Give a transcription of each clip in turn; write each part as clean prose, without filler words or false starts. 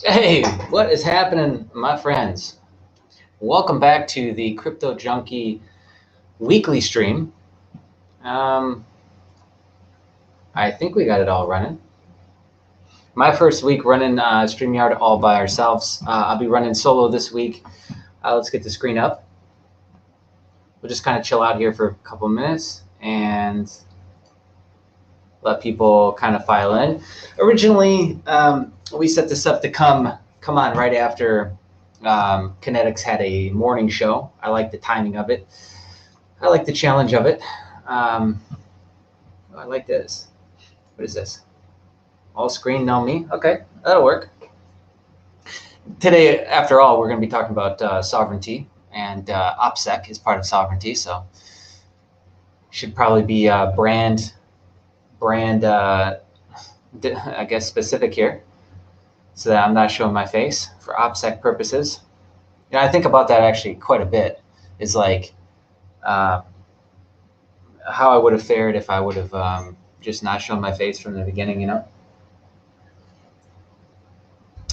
Hey, what is happening, my friends? Welcome back to the Crypto Junkie weekly stream. Um, I think we got it all running. My first week running StreamYard all by ourselves. I'll be running solo this week. Let's get the screen up. We'll just kind of chill out here for a couple minutes and let people kind of file in. Originally, we set this up to come on right after Kinetics had a morning show. I like the timing of it. I like the challenge of it. I like this. What is this? All screen, no me. Okay, that'll work. Today, after all, we're going to be talking about sovereignty, and OPSEC is part of sovereignty, so should probably be brand, I guess, specific here, so that I'm not showing my face for OPSEC purposes. You know, I think about that actually quite a bit. Is like how I would have fared if I would have just not shown my face from the beginning. You know,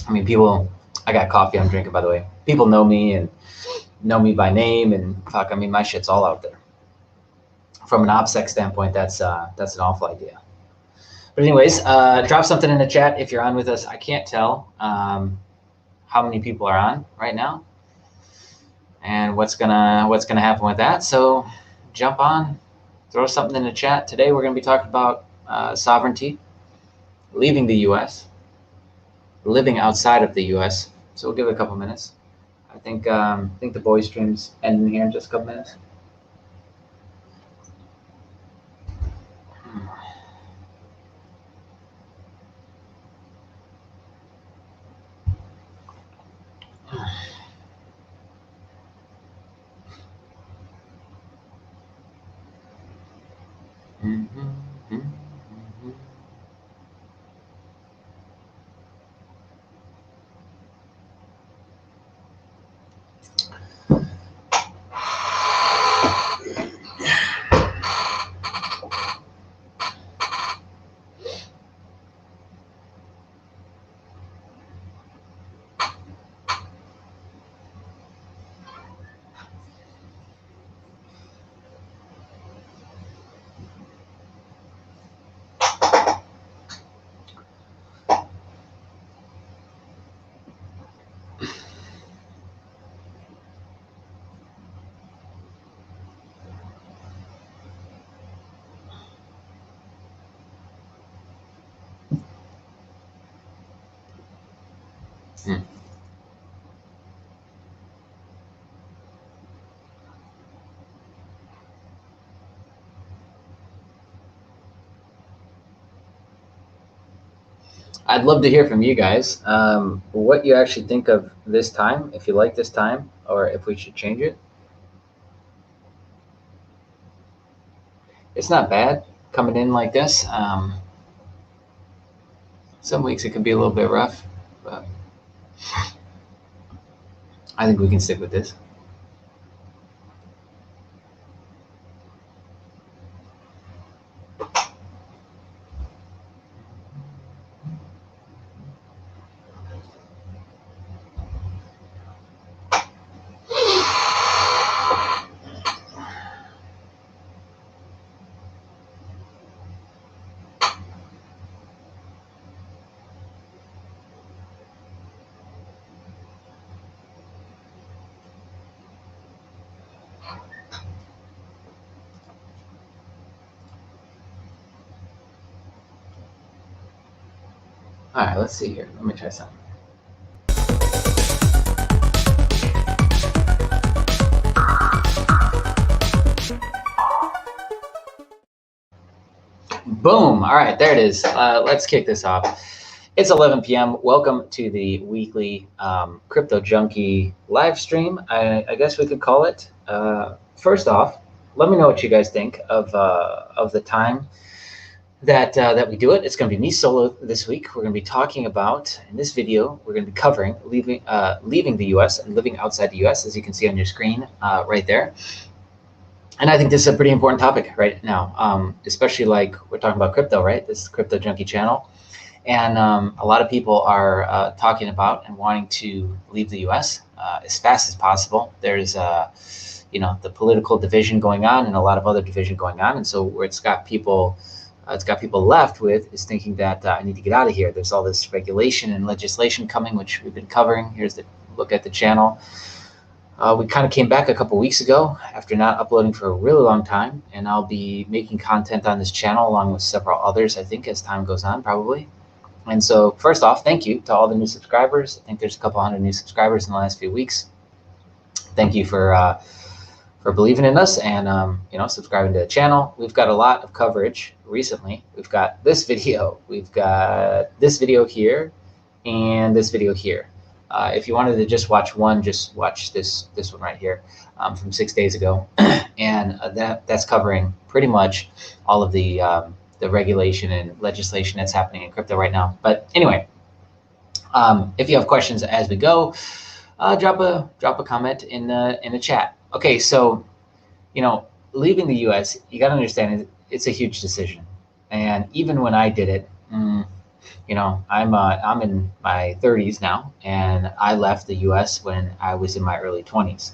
I mean, people. I got coffee I'm drinking, by the way. People know me and know me by name, and fuck, I mean, my shit's all out there. From an OPSEC standpoint, that's an awful idea. But anyways, drop something in the chat if you're on with us. I can't tell how many people are on right now, and what's gonna happen with that. So jump on, throw something in the chat. Today we're gonna be talking about sovereignty, leaving the U.S., living outside of the U.S. So we'll give it a couple minutes. I think the boys stream's ending here in just a couple minutes. I'd love to hear from you guys what you actually think of this time, if you like this time, or if we should change it. It's not bad coming in like this. Some weeks it can be a little bit rough, but I think we can stick with this. All right, let's see here. Let me try something. Boom. All right, there it is. Let's kick this off. It's 11 p.m. Welcome to the weekly Crypto Junkie live stream, I guess we could call it. First off, let me know what you guys think of the time that we do it. It's going to be me solo this week. We're going to be talking about, in this video, we're going to be covering leaving the U.S. and living outside the U.S., as you can see on your screen right there. And I think this is a pretty important topic right now, especially like we're talking about crypto, right? This is Crypto Junkie channel. And a lot of people are talking about and wanting to leave the U.S. As fast as possible. There's the political division going on and a lot of other division going on, and so where it's got people left with is thinking that I need to get out of here. There's all this regulation and legislation coming, which we've been covering. Here's the look at the channel. We kind of came back a couple weeks ago after not uploading for a really long time, and I'll be making content on this channel along with several others, I think, as time goes on, probably. And so first off, thank you to all the new subscribers. I think there's a couple hundred new subscribers in the last few weeks. Thank you for believing in us and subscribing to the channel. We've got a lot of coverage recently. We've got this video, we've got this video here, and this video here. If you wanted to just watch one, just watch this one right here from 6 days ago, and that's covering pretty much all of the regulation and legislation that's happening in crypto right now. But anyway, if you have questions as we go, drop a comment in the chat. Okay, so leaving the U.S., you got to understand it's a huge decision, and even when I did it, I'm in my 30s now, and I left the U.S. when I was in my early 20s.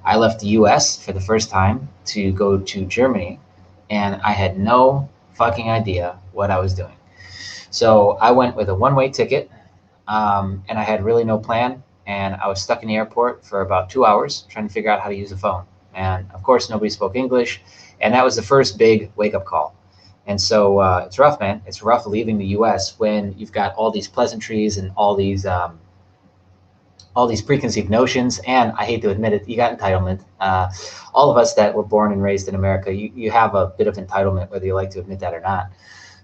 I left the U.S. for the first time to go to Germany, and I had no fucking idea what I was doing. So I went with a one-way ticket, and I had really no plan. And I was stuck in the airport for about 2 hours trying to figure out how to use a phone. And of course, nobody spoke English. And that was the first big wake-up call. And so it's rough, man. It's rough leaving the U.S. when you've got all these pleasantries and all these preconceived notions. And I hate to admit it, you got entitlement. All of us that were born and raised in America, you have a bit of entitlement, whether you like to admit that or not.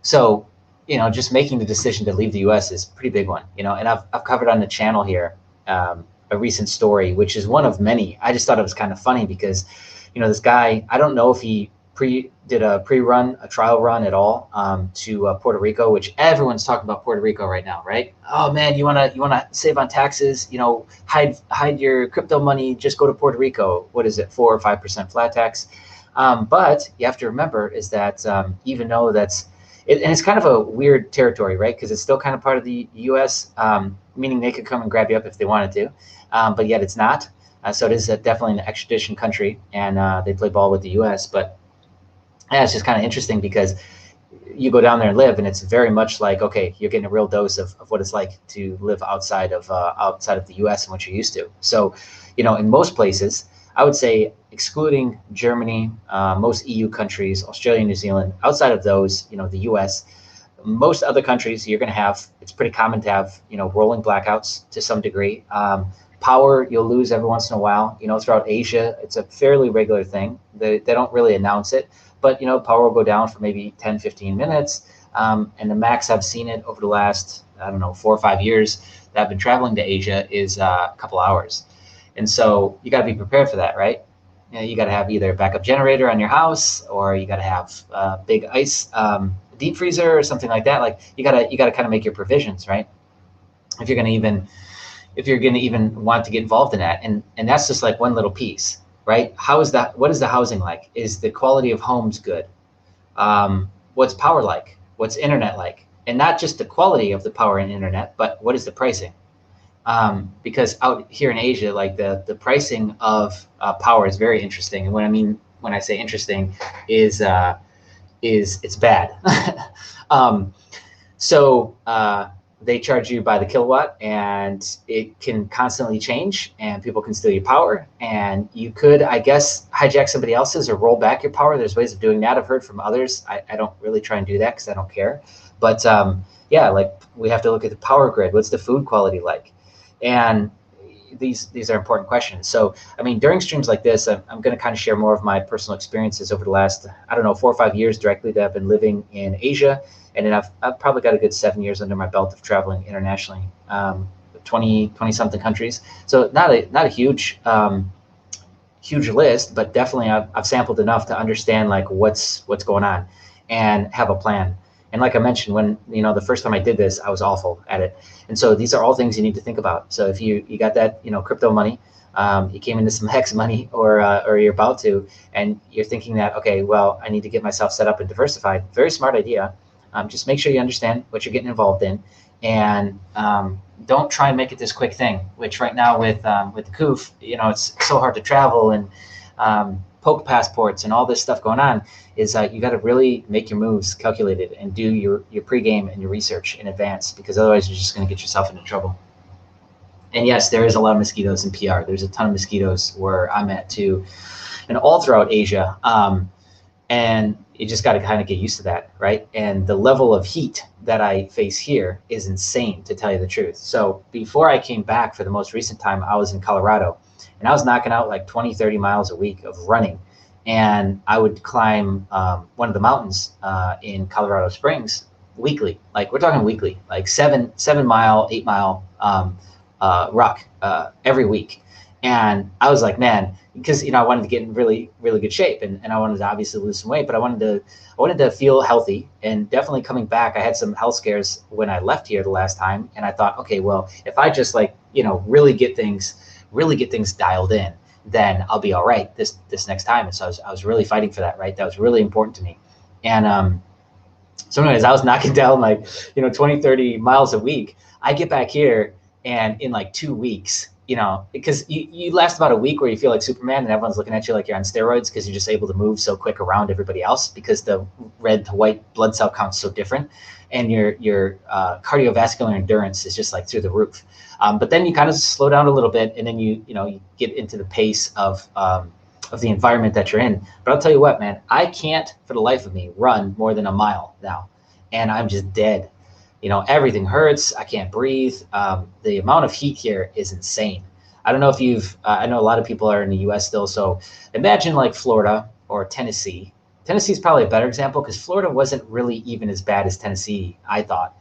So, just making the decision to leave the U.S. is a pretty big one. And I've covered on the channel here a recent story, which is one of many. I just thought it was kind of funny because, this guy, I don't know if he did a trial run at all to Puerto Rico, which everyone's talking about Puerto Rico right now, right? Oh man, you wanna save on taxes, hide your crypto money, just go to Puerto Rico. What is it, 4 or 5% flat tax? But you have to remember is that even though and it's kind of a weird territory, right? Because it's still kind of part of the U.S., meaning they could come and grab you up if they wanted to, but yet it's not. So it is definitely an extradition country, and they play ball with the U.S. But it's just kind of interesting because you go down there and live, and it's very much like, okay, you're getting a real dose of what it's like to live outside of the U.S. and what you're used to. So, in most places, I would say, excluding Germany, most EU countries, Australia, New Zealand, outside of those, the US, most other countries, you're going to have, it's pretty common to have, rolling blackouts to some degree. Power, you'll lose every once in a while. Throughout Asia, it's a fairly regular thing. They don't really announce it, but, power will go down for maybe 10, 15 minutes. And the max I've seen it over the last, 4 or 5 years that I've been traveling to Asia is a couple hours. And so you got to be prepared for that, right? You got to have either a backup generator on your house, or you got to have a big ice deep freezer or something like that. Like you got to kind of make your provisions, right? If you're going to even want to get involved in that, and that's just like one little piece, right? How is that? What is the housing like? Is the quality of homes good? What's power like? What's internet like? And not just the quality of the power and internet, but what is the pricing? Because out here in Asia, like the pricing of power is very interesting. And when I say interesting is it's bad. So they charge you by the kilowatt, and it can constantly change, and people can steal your power, and you could, I guess, hijack somebody else's or roll back your power. There's ways of doing that. I've heard from others. I don't really try and do that because I don't care. But yeah, like we have to look at the power grid. What's the food quality like? And these are important questions. So, during streams like this, I'm going to kind of share more of my personal experiences over the last, 4 or 5 years directly that I've been living in Asia. And then I've probably got a good 7 years under my belt of traveling internationally, 20 something countries. So not a huge list, but definitely I've sampled enough to understand like what's going on and have a plan. And like I mentioned, when, the first time I did this, I was awful at it. And so these are all things you need to think about. So if you got that, crypto money, you came into some hex money or you're about to, and you're thinking that, okay, well, I need to get myself set up and diversified. Very smart idea. Just make sure you understand what you're getting involved in, and don't try and make it this quick thing. Which right now with the COOF, it's so hard to travel, and poke passports and all this stuff going on. Is you got to really make your moves calculated and do your pregame and your research in advance, because otherwise you're just going to get yourself into trouble. And yes, there is a lot of mosquitoes in PR. There's a ton of mosquitoes where I'm at too, and all throughout Asia. And you just got to kind of get used to that, right? And the level of heat that I face here is insane, to tell you the truth. So before I came back for the most recent time, I was in Colorado, and I was knocking out like 20, 30 miles a week of running. And I would climb one of the mountains in Colorado Springs weekly. Like, we're talking weekly, like 7 mile, 8 mile ruck every week. And I was like, man, because I wanted to get in really, really good shape, and I wanted to obviously lose some weight, but I wanted to feel healthy. And definitely coming back, I had some health scares when I left here the last time, and I thought, okay, well, if I just really get things dialed in, then I'll be all right this next time. And so I was really fighting for that, right? That was really important to me. And so anyways, I was knocking down like 20, 30 miles a week. I get back here, and in like 2 weeks, because you last about a week where you feel like Superman, and everyone's looking at you like you're on steroids, because you're just able to move so quick around everybody else, because the red to white blood cell count's so different, and your cardiovascular endurance is just like through the roof. But then you kind of slow down a little bit, and then you get into the pace of the environment that you're in. But I'll tell you what, man, I can't for the life of me run more than a mile now, and I'm just dead. Everything hurts. I can't breathe. The amount of heat here is insane. I don't know if I know a lot of people are in the US still. So imagine like Florida or Tennessee. Tennessee is probably a better example, because Florida wasn't really even as bad as Tennessee, I thought.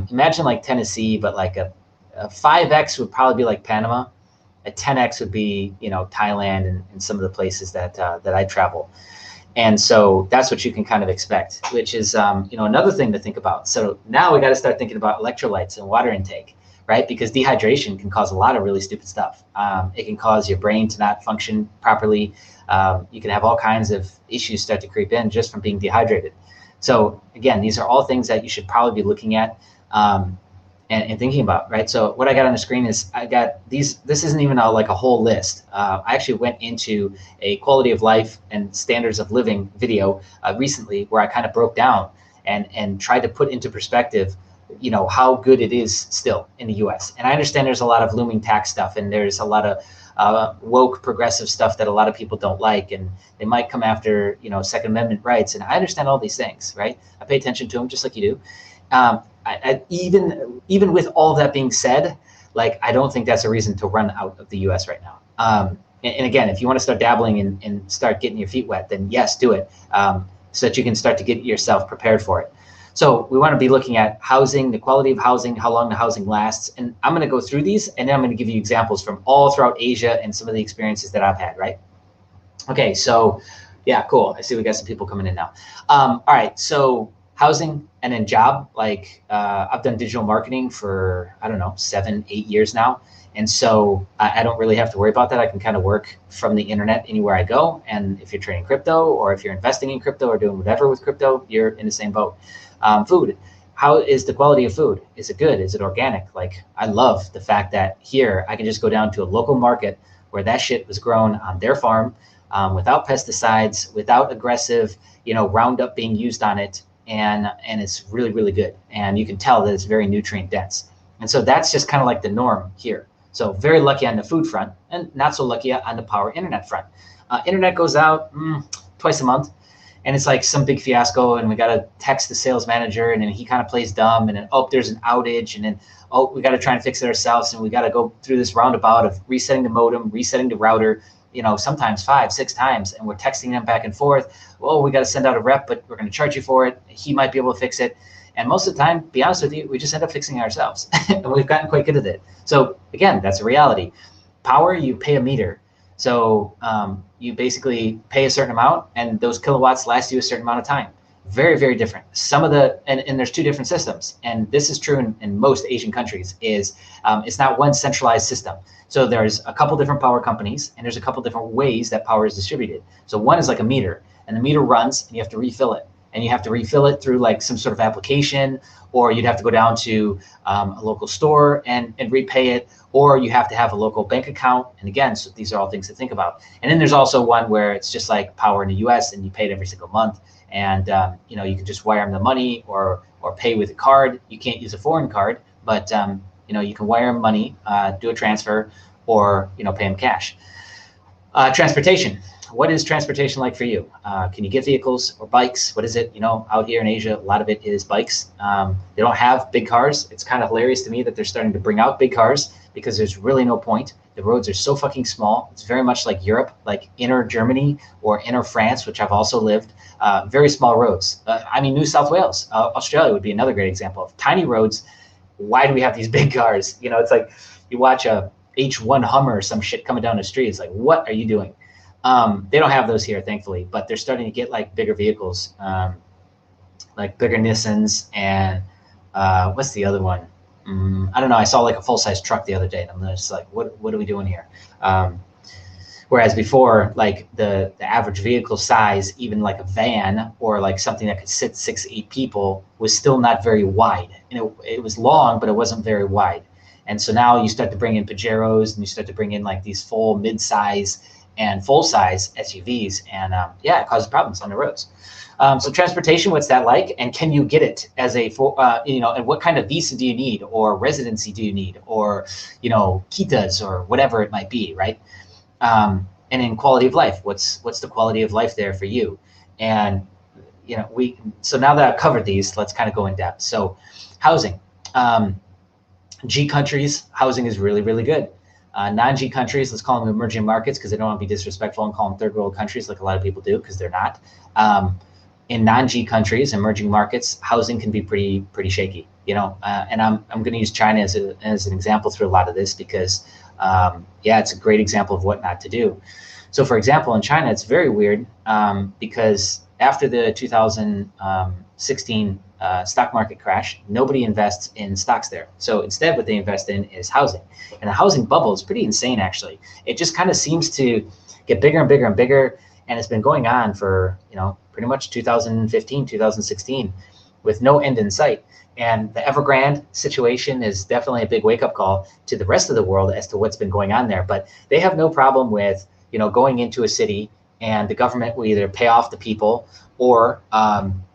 Imagine like Tennessee, but like a 5X would probably be like Panama. A 10X would be, Thailand and some of the places that I travel. And so that's what you can kind of expect, which is, another thing to think about. So now we got to start thinking about electrolytes and water intake, right? Because dehydration can cause a lot of really stupid stuff. It can cause your brain to not function properly. You can have all kinds of issues start to creep in just from being dehydrated. So again, these are all things that you should probably be looking at and thinking about, right? So what I got on the screen is I got these. This isn't even like a whole list. I actually went into a quality of life and standards of living video recently, where I kind of broke down and tried to put into perspective, how good it is still in the US. And I understand there's a lot of looming tax stuff, and there's a lot of woke progressive stuff that a lot of people don't like, and they might come after, Second Amendment rights. And I understand all these things, right? I pay attention to them just like you do. Even with all that being said, like, I don't think that's a reason to run out of the US right now. And again, if you want to start dabbling and start getting your feet wet, then yes, do it, so that you can start to get yourself prepared for it. So we want to be looking at housing, the quality of housing, how long the housing lasts. And I'm going to go through these, and then I'm going to give you examples from all throughout Asia and some of the experiences that I've had, right? Okay, so yeah, cool. I see we got some people coming in now. All right, so housing and then job. Like, I've done digital marketing for, I don't know, 7, 8 years now. And so I don't really have to worry about that. I can kind of work from the internet anywhere I go. And if you're trading crypto, or if you're investing in crypto, or doing whatever with crypto, you're in the same boat. Food. How is the quality of food? Is it good? Is it organic? Like, I love the fact that here I can just go down to a local market where that shit was grown on their farm, without pesticides, without aggressive, Roundup being used on it. And it's really, really good. And you can tell that it's very nutrient dense. And so that's just kind of like the norm here. So very lucky on the food front, and not so lucky on the power internet front. Internet goes out twice a month, and it's like some big fiasco, and we got to text the sales manager, and then he kind of plays dumb, and then, oh, there's an outage, and then, oh, we got to try and fix it ourselves, and we got to go through this roundabout of resetting the modem, resetting the router, sometimes 5, 6 times, and we're texting them back and forth. Well, we got to send out a rep, but we're going to charge you for it. He might be able to fix it. And most of the time, be honest with you, we just end up fixing it ourselves. And we've gotten quite good at it. So again, that's a reality. Power, you pay a meter. So you basically pay a certain amount, and those kilowatts last you a certain amount of time. Very, very different. Some of the, and there's 2 different systems. And this is true in most Asian countries, is it's not one centralized system. So there's a couple different power companies, and there's a couple different ways that power is distributed. So one is like a meter, and the meter runs, and you have to refill it. and you have to refill it through like some sort of application, or you'd have to go down to a local store and repay it, or you have to have a local bank account. And again, so these are all things to think about. And then there's also one where it's just like power in the US and you pay it every single month. And you know, you can just wire them the money or pay with a card. You can't use a foreign card, but you know, you can wire them money, do a transfer, or you know, pay them cash. Transportation. What is transportation like for you? Can you get vehicles or bikes? What is it? You know, out here in Asia, a lot of it is bikes. They don't have big cars. It's kind of hilarious to me that they're starting to bring out big cars because there's really no point. The roads are so fucking small. It's very much like Europe, like inner Germany or inner France, which I've also lived. Very small roads. I mean, New South Wales, Australia would be another great example of tiny roads. Why do we have these big cars? You know, it's like you watch a H1 Hummer or some shit coming down the street. It's like, what are you doing? They don't have those here, thankfully, but they're starting to get like bigger vehicles, like bigger Nissans and what's the other one? I don't know. I saw like a full-size truck the other day, and I'm just like, what are we doing here? Whereas before, like the average vehicle size, even like a van or like something that could sit 6-8 people, was still not very wide. And it was long, but it wasn't very wide. And so now you start to bring in Pajeros, and you start to bring in like these full mid-size and full-size SUVs, and yeah, it causes problems on the roads. So transportation, what's that like? And can you get it as a, you know, and what kind of visa do you need, or residency do you need, or, you know, quitas or whatever it might be, right? And in quality of life, what's the quality of life there for you? And, you know, so now that I've covered these, let's kind of go in depth. So housing, G countries, housing is really, really good. Non-G countries, let's call them emerging markets because I don't want to be disrespectful and call them third world countries like a lot of people do, because they're not. In non-G countries, emerging markets, housing can be pretty shaky, you know. And I'm going to use China as an example through a lot of this because, yeah, it's a great example of what not to do. So, for example, in China, it's very weird because after the 2016 stock market crash, nobody invests in stocks there. So instead, what they invest in is housing. And the housing bubble is pretty insane, actually. It just kind of seems to get bigger and bigger and bigger. And it's been going on for, you know, pretty much 2015, 2016 with no end in sight. And the Evergrande situation is definitely a big wake-up call to the rest of the world as to what's been going on there. But they have no problem with, you know, going into a city and the government will either pay off the people or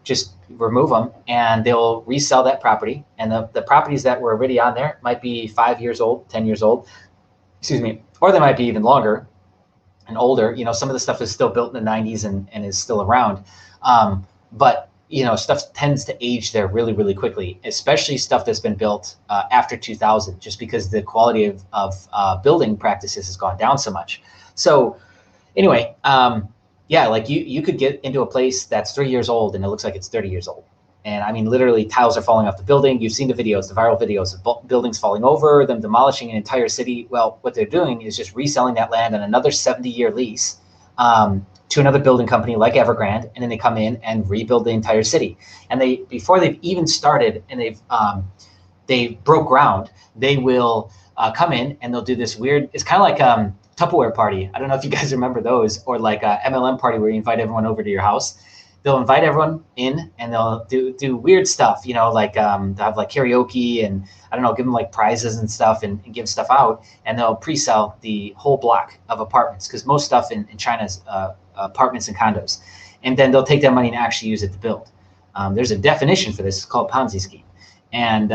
just remove them, and they'll resell that property. And the properties that were already on there might be 5 years old, 10 years old, excuse me, or they might be even longer and older. You know, some of the stuff is still built in the 90s and is still around. But, you know, stuff tends to age there really, really quickly, especially stuff that's been built after 2000, just because the quality of building practices has gone down so much. So anyway, yeah, like you could get into a place that's 3 years old and it looks like it's 30 years old. And I mean, literally tiles are falling off the building. You've seen the videos, the viral videos of buildings falling over, them demolishing an entire city. Well, what they're doing is just reselling that land on another 70-year lease to another building company like Evergrande. And then they come in and rebuild the entire city. And before they've even started and they broke ground, they will come in and they'll do this weird, it's kind of like Tupperware party. I don't know if you guys remember those, or like a MLM party where you invite everyone over to your house. They'll invite everyone in and they'll do weird stuff, you know, like they'll have like karaoke and I don't know, give them like prizes and stuff and give stuff out, and they'll pre-sell the whole block of apartments because most stuff in China is apartments and condos, and then they'll take that money and actually use it to build. There's a definition for this. It's called Ponzi scheme, and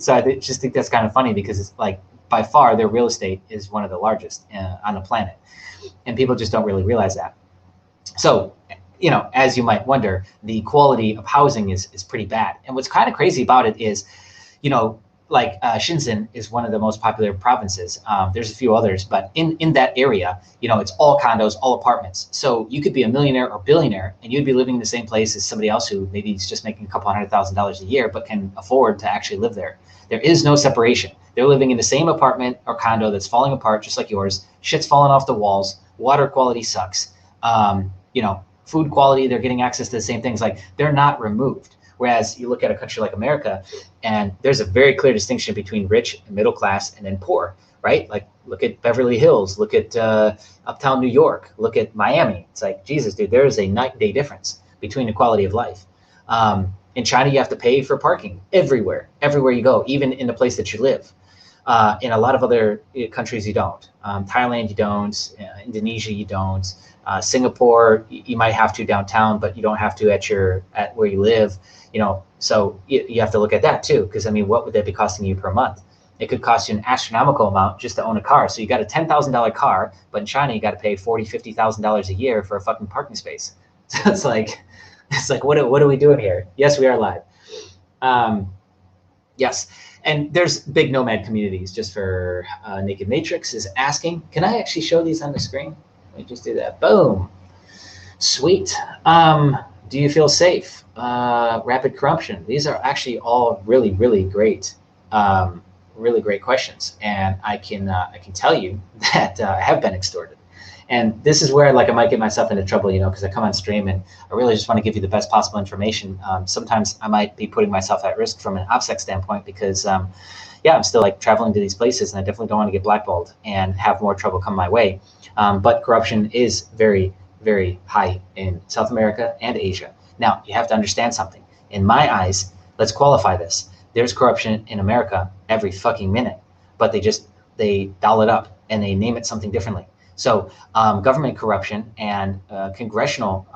so I just think that's kind of funny because it's like by far their real estate is one of the largest on the planet, and people just don't really realize that. So, you know, as you might wonder, the quality of housing is pretty bad. And what's kind of crazy about it is, you know, like Shenzhen is one of the most popular provinces. There's a few others, but in that area, you know, it's all condos, all apartments. So you could be a millionaire or billionaire and you'd be living in the same place as somebody else who maybe is just making a couple $100,000 a year, but can afford to actually live there. There is no separation. They're living in the same apartment or condo that's falling apart just like yours. Shit's falling off the walls. Water quality sucks. You know, food quality, they're getting access to the same things. Like, they're not removed. Whereas you look at a country like America, and there's a very clear distinction between rich and middle class and then poor, right? Like, look at Beverly Hills, look at uptown New York, look at Miami. It's like, Jesus, dude, there is a night and day difference between the quality of life. In China, you have to pay for parking everywhere you go, even in the place that you live. In a lot of other countries, you don't. Thailand, you don't. Indonesia, you don't. Singapore, you might have to downtown, but you don't have to at where you live. So you have to look at that too, because I mean, what would that be costing you per month? It could cost you an astronomical amount just to own a car. So you got a $10,000 car, but in China, you got to pay $40,000, $50,000 a year for a fucking parking space. So it's like, what are we doing here? Yes, we are live. Yes. And there's big nomad communities. Just for Naked Matrix is asking, can I actually show these on the screen? Let me just do that. Boom. Sweet. Do you feel safe? Rapid corruption. These are actually all really, really great, really great questions. And I can tell you that I have been extorted. And this is where I might get myself into trouble, because I come on stream and I really just want to give you the best possible information. Sometimes I might be putting myself at risk from an OPSEC standpoint because, yeah, I'm still traveling to these places and I definitely don't want to get blackballed and have more trouble come my way. But corruption is very, very high in South America and Asia. Now, you have to understand something. In my eyes, let's qualify this. There's corruption in America every fucking minute, but they doll it up and they name it something differently. So government corruption and congressional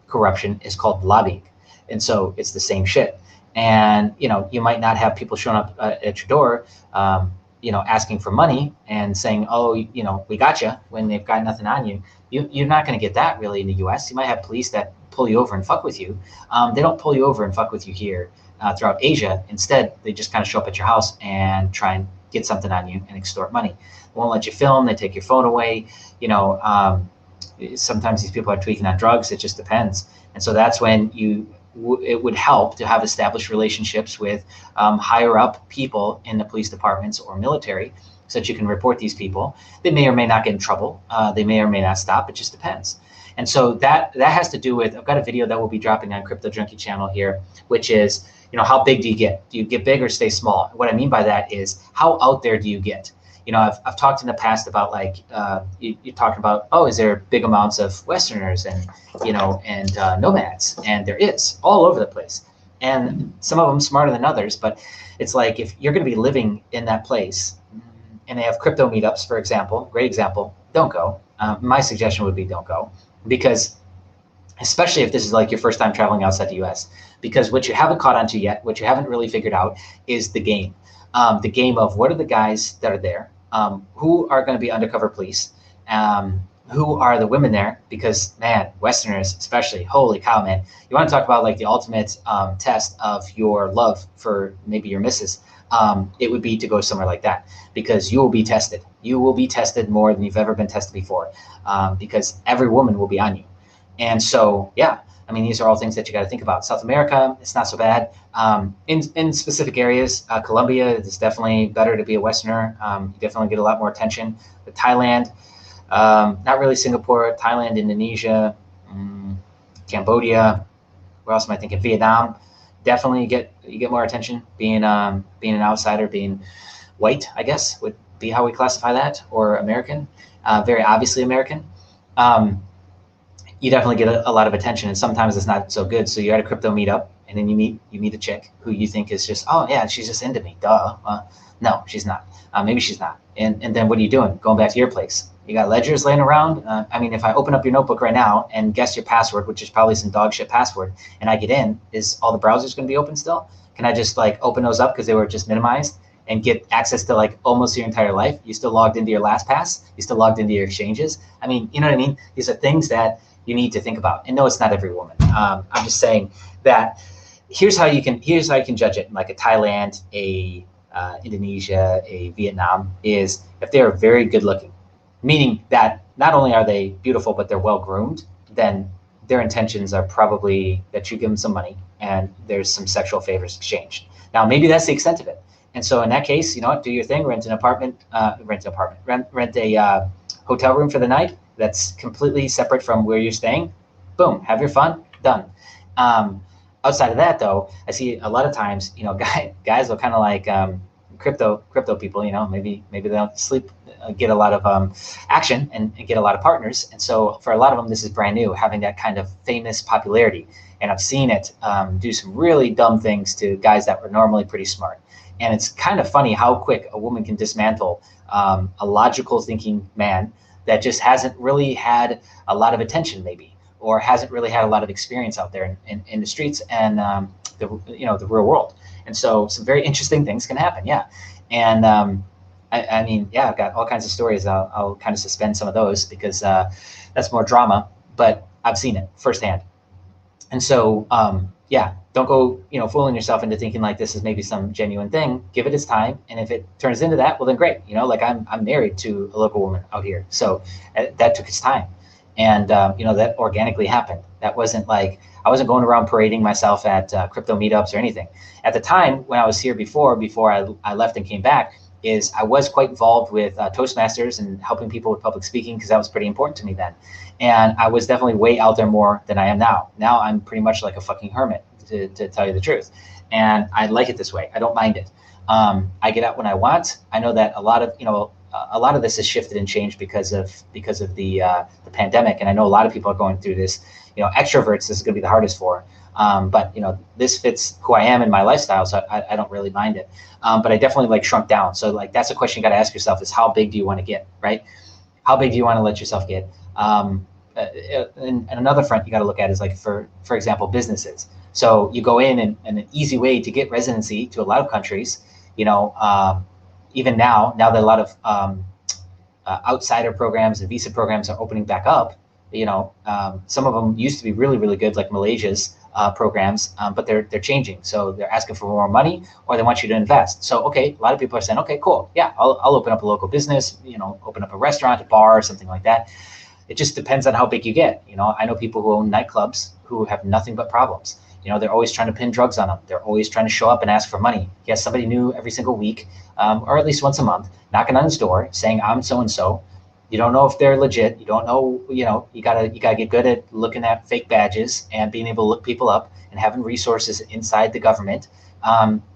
corruption is called lobbying. And so it's the same shit. And, you might not have people showing up at your door, asking for money and saying, oh, we got you when they've got nothing on you. You're not going to get that really in the US. You might have police that pull you over and fuck with you. They don't pull you over and fuck with you here throughout Asia. Instead, they just kind of show up at your house and try and get something on you and extort money. Won't let you film. They take your phone away. Sometimes these people are tweaking on drugs. It just depends. And so that's when it would help to have established relationships with higher up people in the police departments or military so that you can report these people. They may or may not get in trouble. They may or may not stop. It just depends. And so that has to do with, I've got a video that will be dropping on Crypto Junkie channel here, which is, how big do you get? Do you get big or stay small? What I mean by that is, how out there do you get? I've talked in the past about you're talking about, oh, is there big amounts of Westerners and nomads? And there is all over the place. And some of them smarter than others, but it's like, if you're going to be living in that place and they have crypto meetups, for example, great example, don't go. My suggestion would be don't go, because especially if this is your first time traveling outside the US, because what you haven't caught onto yet, what you haven't really figured out is the game. The game of what are the guys that are there, who are going to be undercover police, who are the women there, because man, Westerners especially, holy cow, man, you want to talk about the ultimate test of your love for maybe your missus. It would be to go somewhere like that, because you will be tested. You will be tested more than you've ever been tested before, because every woman will be on you. And so, yeah, I mean, these are all things that you got to think about. South America, it's not so bad. In specific areas, Colombia, it's definitely better to be a Westerner. You definitely get a lot more attention. But Thailand, not really Singapore, Thailand, Indonesia, Cambodia. Where else am I thinking? Vietnam, definitely you get more attention. Being an outsider, being white, I guess, would be how we classify that, or American, very obviously American. You definitely get a lot of attention, and sometimes it's not so good. So you're at a crypto meetup, and then you meet a chick who you think is just, oh yeah, she's just into me, duh. No, she's not. Maybe she's not. And then what are you doing? Going back to your place. You got ledgers laying around. I mean, if I open up your notebook right now and guess your password, which is probably some dog shit password, and I get in, is all the browsers going to be open still? Can I just open those up because they were just minimized and get access to almost your entire life? You still logged into your LastPass? You still logged into your exchanges? I mean, you know what I mean? These are things that you need to think about. And no, it's not every woman. I'm just saying that here's how you can judge it. Like a Thailand, a Indonesia, a Vietnam, is if they are very good looking, meaning that not only are they beautiful, but they're well groomed, then their intentions are probably that you give them some money and there's some sexual favors exchanged. Now, maybe that's the extent of it. And so in that case, you know what, do your thing, rent a hotel room for the night that's completely separate from where you're staying. Boom, have your fun, done. Outside of that, though, I see a lot of times, guys will kind of crypto people, maybe they don't sleep get a lot of action and get a lot of partners. And so for a lot of them, this is brand new, having that kind of famous popularity. And I've seen it do some really dumb things to guys that were normally pretty smart. And it's kind of funny how quick a woman can dismantle a logical thinking man that just hasn't really had a lot of attention, maybe, or hasn't really had a lot of experience out there in the streets and the real world. And so some very interesting things can happen, yeah. And I mean, yeah, I've got all kinds of stories. I'll kind of suspend some of those because that's more drama, but I've seen it firsthand. And so, yeah, don't go, fooling yourself into thinking like this is maybe some genuine thing. Give it its time, and if it turns into that, well then great. Like I'm married to a local woman out here, so that took its time, and that organically happened. That wasn't like I wasn't going around parading myself at crypto meetups or anything. At the time when I was here before I left and came back, is I was quite involved with Toastmasters and helping people with public speaking because that was pretty important to me then. And I was definitely way out there more than I am now. Now I'm pretty much like a fucking hermit, to tell you the truth. And I like it this way. I don't mind it. I get out when I want. I know that a lot of this has shifted and changed because of the pandemic. And I know a lot of people are going through this. Extroverts, this is going to be the hardest for. But this fits who I am in my lifestyle, so I don't really mind it. But I definitely like shrunk down. So like that's a question you got to ask yourself: is how big do you want to get, right? How big do you want to let yourself get? And another front you got to look at is like for example, businesses. So you go in and an easy way to get residency to a lot of countries. Even now that a lot of outsider programs and visa programs are opening back up. Some of them used to be really, really good, like Malaysia's programs, but they're changing. So they're asking for more money, or they want you to invest. So, okay, a lot of people are saying, okay, cool. Yeah, I'll open up a local business, open up a restaurant, a bar, or something like that. It just depends on how big you get. I know people who own nightclubs who have nothing but problems. They're always trying to pin drugs on them. They're always trying to show up and ask for money. He has somebody new every single week, or at least once a month, knocking on his door saying, I'm so-and-so. You don't know if they're legit. You don't know, you gotta get good at looking at fake badges and being able to look people up and having resources inside the government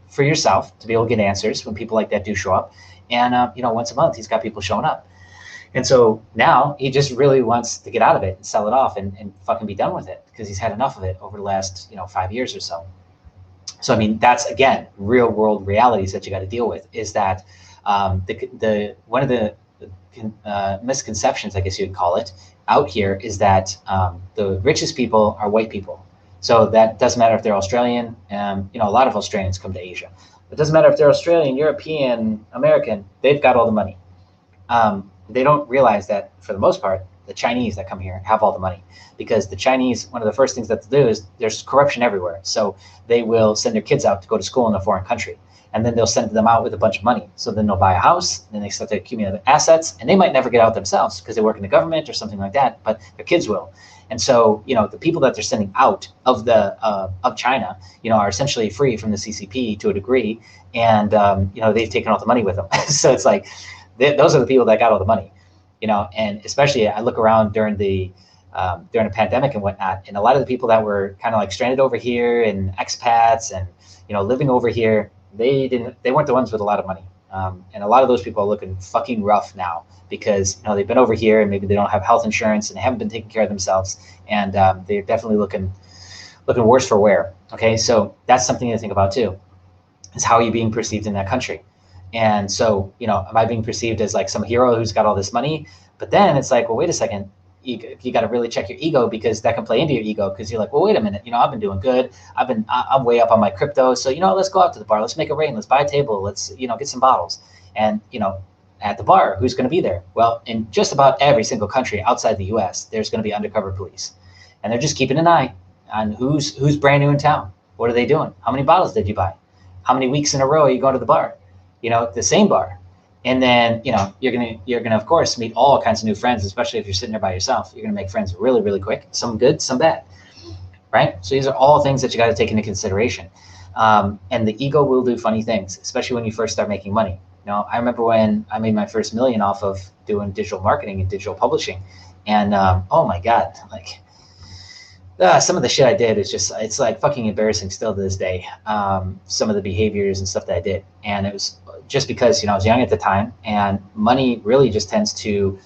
for yourself to be able to get answers when people like that do show up. And, once a month, he's got people showing up. And so now he just really wants to get out of it and sell it off and fucking be done with it because he's had enough of it over the last, 5 years or so. So, I mean, that's, again, real world realities that you got to deal with is that one of the misconceptions, I guess you'd call it, out here is that the richest people are white people. So that doesn't matter if they're Australian. A lot of Australians come to Asia. It doesn't matter if they're Australian, European, American. They've got all the money. They don't realize that for the most part, the Chinese that come here have all the money because the Chinese, one of the first things that they do is there's corruption everywhere. So they will send their kids out to go to school in a foreign country. And then they'll send them out with a bunch of money. So then they'll buy a house, and then they start to accumulate assets, and they might never get out themselves because they work in the government or something like that, but their kids will. And so, the people that they're sending out of China, are essentially free from the CCP to a degree, and they've taken all the money with them. So it's like those are the people that got all the money, and especially I look around during the pandemic and whatnot, and a lot of the people that were kind of like stranded over here and expats and living over here. They weren't the ones with a lot of money. And a lot of those people are looking fucking rough now because, they've been over here and maybe they don't have health insurance and they haven't been taking care of themselves. And they're definitely looking worse for wear. Okay. So that's something to think about too, is how are you being perceived in that country? And so, am I being perceived as like some hero who's got all this money? But then it's like, well, wait a second. You got to really check your ego because that can play into your ego because you're like, well, wait a minute, I've been doing good. I'm way up on my crypto. So, let's go out to the bar. Let's make it rain. Let's buy a table. Let's, get some bottles. And, at the bar, who's going to be there? Well, in just about every single country outside the US, there's going to be undercover police. And they're just keeping an eye on who's brand new in town. What are they doing? How many bottles did you buy? How many weeks in a row are you going to the bar? The same bar. And then, you're gonna of course meet all kinds of new friends, especially if you're sitting there by yourself. You're gonna make friends really, really quick. Some good, some bad, right? So these are all things that you got to take into consideration. And the ego will do funny things, especially when you first start making money. I remember when I made my first $1 million off of doing digital marketing and digital publishing, and oh my God, like some of the shit I did is just, it's like fucking embarrassing still to this day. Some of the behaviors and stuff that I did. And it was just because, I was young at the time, and money really just tends to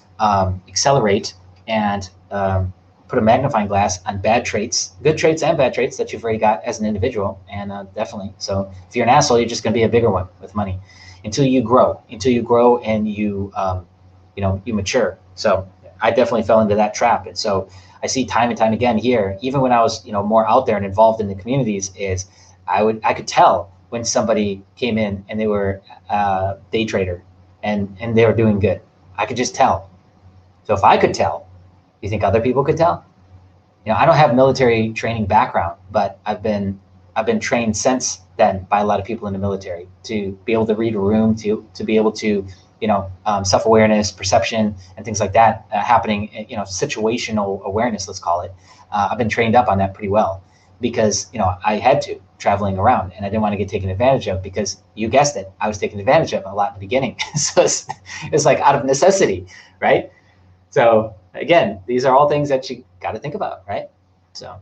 accelerate and put a magnifying glass on bad traits, good traits and bad traits that you've already got as an individual. And definitely, so if you're an asshole, you're just going to be a bigger one with money until you grow and you, you mature. So I definitely fell into that trap. And so I see time and time again here, even when I was, more out there and involved in the communities, is I could tell when somebody came in and they were a day trader and they were doing good. I could just tell. So if I could tell, you think other people could tell? I don't have military training background, but I've been trained since then by a lot of people in the military to be able to read a room, to be able to, self-awareness, perception, and things like that happening, situational awareness, let's call it. I've been trained up on that pretty well because, I had to, traveling around, and I didn't want to get taken advantage of because, you guessed it, I was taken advantage of a lot in the beginning. So it's like out of necessity, right? So again, these are all things that you got to think about, right? So,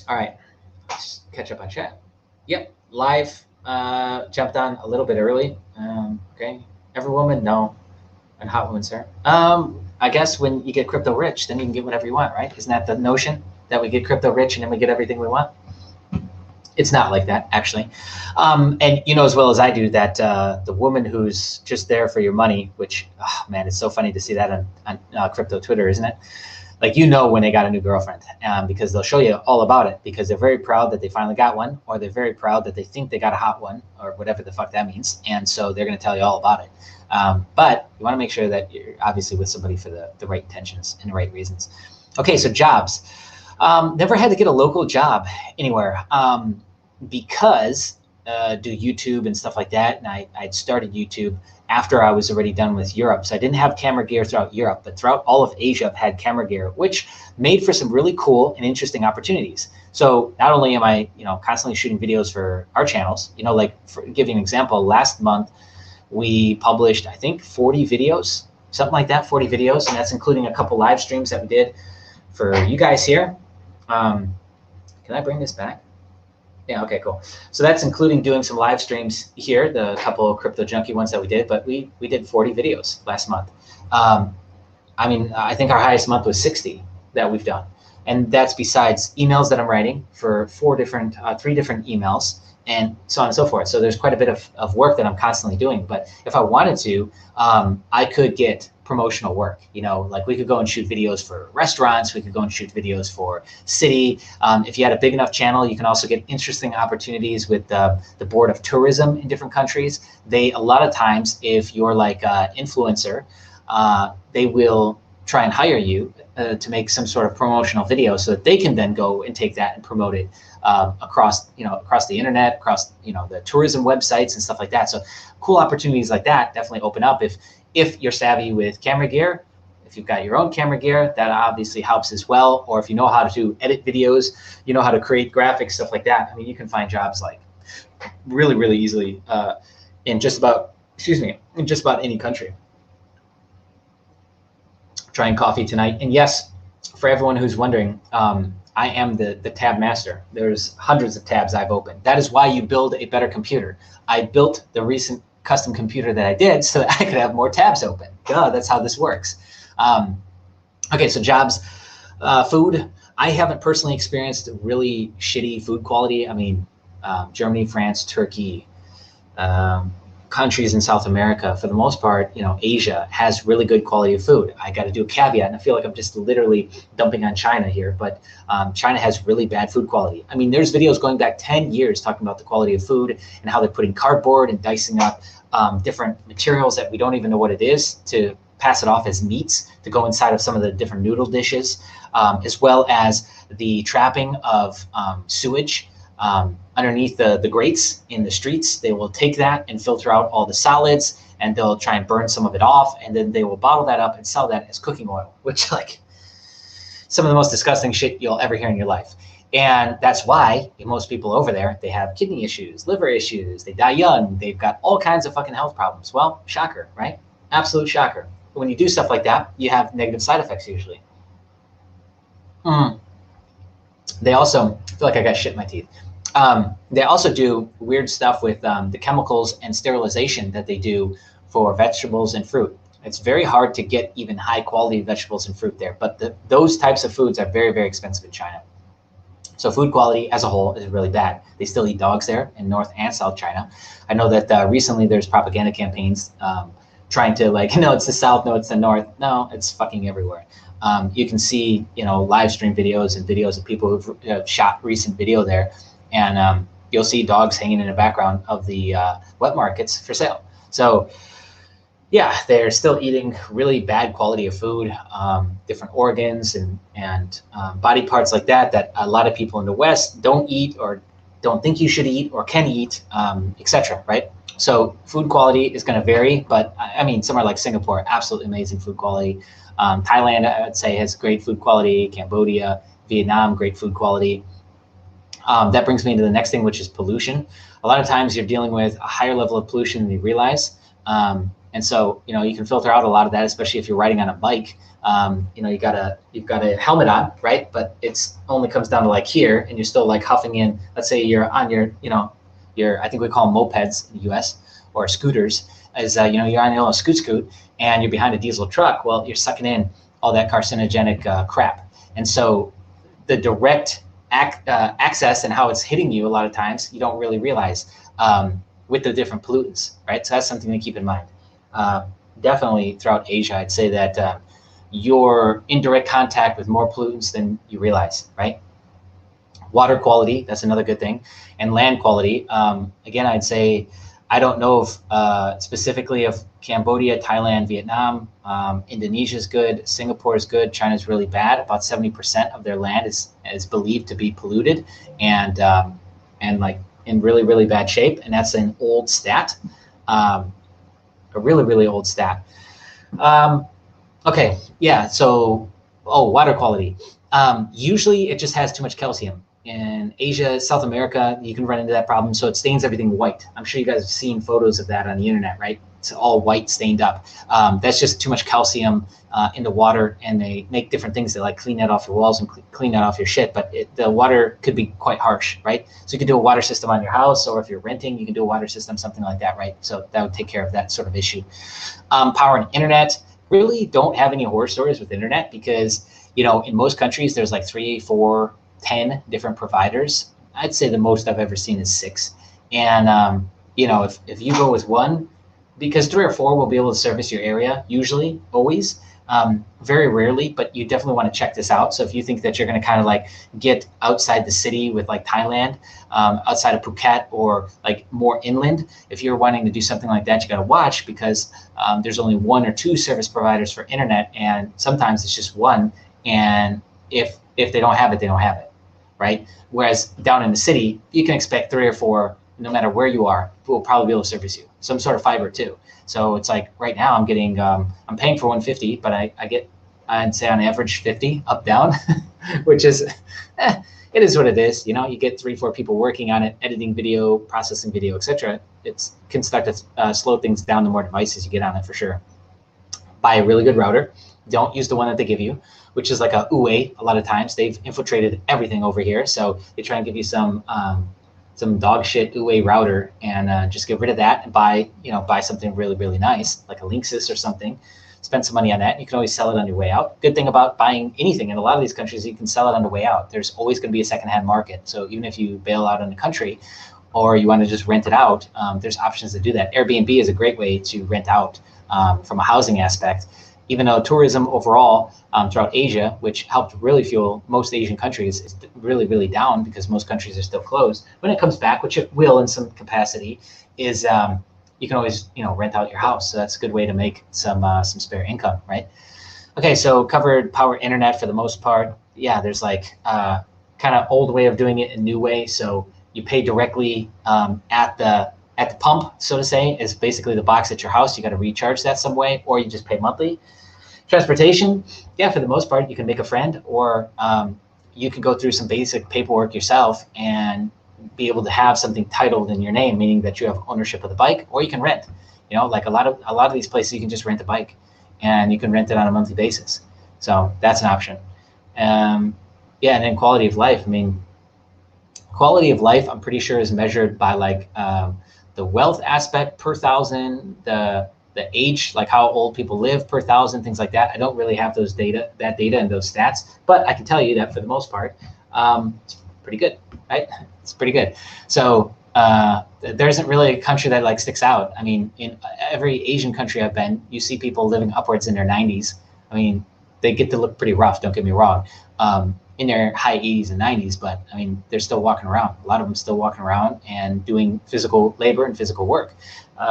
all right, let's catch up on chat. Yep, live, jumped on a little bit early. Okay, every woman, no, and hot woman, sir. I guess when you get crypto rich, then you can get whatever you want, right? Isn't that the notion, that we get crypto rich and then we get everything we want? It's not like that, actually. And you know as well as I do that the woman who's just there for your money, which, oh, man, it's so funny to see that on crypto Twitter, isn't it? Like, when they got a new girlfriend, because they'll show you all about it, because they're very proud that they finally got one, or they're very proud that they think they got a hot one, or whatever the fuck that means. And so they're going to tell you all about it. But you want to make sure that you're obviously with somebody for the right intentions and the right reasons. Okay, so jobs. Never had to get a local job anywhere because do YouTube and stuff like that. And I'd started YouTube after I was already done with Europe. So I didn't have camera gear throughout Europe, but throughout all of Asia, I've had camera gear, which made for some really cool and interesting opportunities. So not only am I, constantly shooting videos for our channels, like for giving an example, last month we published, I think 40 videos, something like that, 40 videos. And that's including a couple live streams that we did for you guys here. Can I bring this back? Yeah, okay, cool. So that's including doing some live streams here, the couple of Crypto Junkie ones that we did, but we did 40 videos last month. I mean, I think our highest month was 60 that we've done. And that's besides emails that I'm writing for 3 different emails, and so on and so forth. So there's quite a bit of work that I'm constantly doing. But if I wanted to, I could get promotional work. Like we could go and shoot videos for restaurants. We could go and shoot videos for city. If you had a big enough channel, you can also get interesting opportunities with the Board of Tourism in different countries. A lot of times, if you're like an influencer, they will try and hire you to make some sort of promotional video so that they can then go and take that and promote it across the internet, across, the tourism websites and stuff like that. So cool opportunities like that definitely open up if you're savvy with camera gear. If you've got your own camera gear, that obviously helps as well. Or if you know how to edit videos, how to create graphics, stuff like that. I mean, you can find jobs like really, really easily in just about any country. Trying coffee tonight. And yes, for everyone who's wondering, I am the tab master. There's hundreds of tabs I've opened. That is why you build a better computer. I built the recent custom computer that I did so that I could have more tabs open. Duh, that's how this works. Okay, so jobs, food. I haven't personally experienced really shitty food quality. I mean, Germany, France, Turkey, countries in South America, for the most part, Asia has really good quality of food. I got to do a caveat, and I feel like I'm just literally dumping on China here, but China has really bad food quality. I mean, there's videos going back 10 years talking about the quality of food and how they're putting cardboard and dicing up different materials that we don't even know what it is to pass it off as meats to go inside of some of the different noodle dishes, as well as the trapping of sewage underneath the grates in the streets. They will take that and filter out all the solids, and they'll try and burn some of it off, and then they will bottle that up and sell that as cooking oil, which, like, some of the most disgusting shit you'll ever hear in your life. And that's why most people over there, they have kidney issues, liver issues, they die young, they've got all kinds of fucking health problems. Well, shocker, right? Absolute shocker. When you do stuff like that, you have negative side effects usually. Mm. They also, I feel like I got shit in my teeth. They also do weird stuff with the chemicals and sterilization that they do for vegetables and fruit. It's very hard to get even high quality vegetables and fruit there, but those types of foods are very, very expensive in China. So food quality as a whole is really bad. They still eat dogs there in North and South China. I know that recently there's propaganda campaigns trying to like, no, it's the South, no, it's the North. No, it's fucking everywhere. You can see, live stream videos and videos of people who've shot recent video there, and you'll see dogs hanging in the background of the wet markets for sale. So yeah, they're still eating really bad quality of food, different organs and body parts like that a lot of people in the West don't eat or don't think you should eat or can eat, etc. Right? So food quality is going to vary, but I mean, somewhere like Singapore, absolutely amazing food quality. Thailand, I would say, has great food quality. Cambodia, Vietnam, great food quality. That brings me to the next thing, which is pollution. A lot of times you're dealing with a higher level of pollution than you realize. And so, you can filter out a lot of that, especially if you're riding on a bike. You've got a helmet on, right? But it's only comes down to like here, and you're still like huffing in. Let's say you're on your I think we call them mopeds in the U.S. or scooters. You're on your little scoot, and you're behind a diesel truck. Well, you're sucking in all that carcinogenic crap, and so the direct access and how it's hitting you a lot of times you don't really realize with the different pollutants, right? So that's something to keep in mind. Definitely throughout Asia, I'd say that you're in direct contact with more pollutants than you realize, right? Water quality, that's another good thing. And land quality, again, I'd say, I don't know if specifically of Cambodia, Thailand, Vietnam, Indonesia is good, Singapore is good, China's really bad. About 70% of their land is believed to be polluted and like in really, really bad shape. And that's an old stat. A really, really old stat. Okay, yeah, so, water quality. Usually it just has too much calcium. In Asia, South America, you can run into that problem, so it stains everything white. I'm sure you guys have seen photos of that on the internet, right? It's all white stained up. That's just too much calcium in the water, and they make different things that like clean that off your walls and clean that off your shit, but the water could be quite harsh, right? So you can do a water system on your house, or if you're renting, you can do a water system, something like that, right? So that would take care of that sort of issue. Power and internet, really don't have any horror stories with internet because, in most countries, there's like 3, 4, 10 different providers. I'd say the most I've ever seen is 6. And, if you go with one, because 3 or 4 will be able to service your area, usually, always, very rarely, but you definitely want to check this out. So if you think that you're going to kind of like get outside the city with like Thailand, outside of Phuket or like more inland, if you're wanting to do something like that, you got to watch because there's only 1 or 2 service providers for internet. And sometimes it's just one. And if they don't have it, they don't have it. Right? Whereas down in the city, you can expect 3 or 4, no matter where you are, who will probably be able to service you. Some sort of fiber too. So it's like right now I'm getting, I'm paying for 150, but I get, I'd say on average 50 up down, which is, it is what it is. You get 3, 4 people working on it, editing video, processing video, etc. It can start to slow things down the more devices you get on it for sure. Buy a really good router. Don't use the one that they give you, which is like a UA. A lot of times they've infiltrated everything over here. So they try and give you some dog shit UA router and just get rid of that and buy something really, really nice, like a Linksys or something. Spend some money on that. You can always sell it on your way out. Good thing about buying anything in a lot of these countries, you can sell it on the way out. There's always going to be a secondhand market. So even if you bail out in the country or you want to just rent it out, there's options to do that. Airbnb is a great way to rent out from a housing aspect. Even though tourism overall throughout Asia, which helped really fuel most Asian countries, is really, really down because most countries are still closed. When it comes back, which it will in some capacity, is you can always rent out your house. So that's a good way to make some spare income, right? Okay, so covered power internet for the most part. Yeah, there's like kind of old way of doing it and new way. So you pay directly at the pump, so to say, is basically the box at your house. You got to recharge that some way, or you just pay monthly. Transportation, yeah, for the most part, you can make a friend, or you can go through some basic paperwork yourself and be able to have something titled in your name, meaning that you have ownership of the bike, or you can rent. Like a lot of these places, you can just rent a bike, and you can rent it on a monthly basis. So that's an option. yeah, and then quality of life. I mean, quality of life, I'm pretty sure is measured by like the wealth aspect per thousand, the age, like how old people live per thousand, things like that. I don't really have that data and those stats, but I can tell you that for the most part, it's pretty good, right? It's pretty good. So there isn't really a country that like sticks out. I mean, in every Asian country I've been, you see people living upwards in their 90s. I mean, they get to look pretty rough, don't get me wrong. In their high 80s and 90s, but I mean, they're still walking around. A lot of them still walking around and doing physical labor and physical work.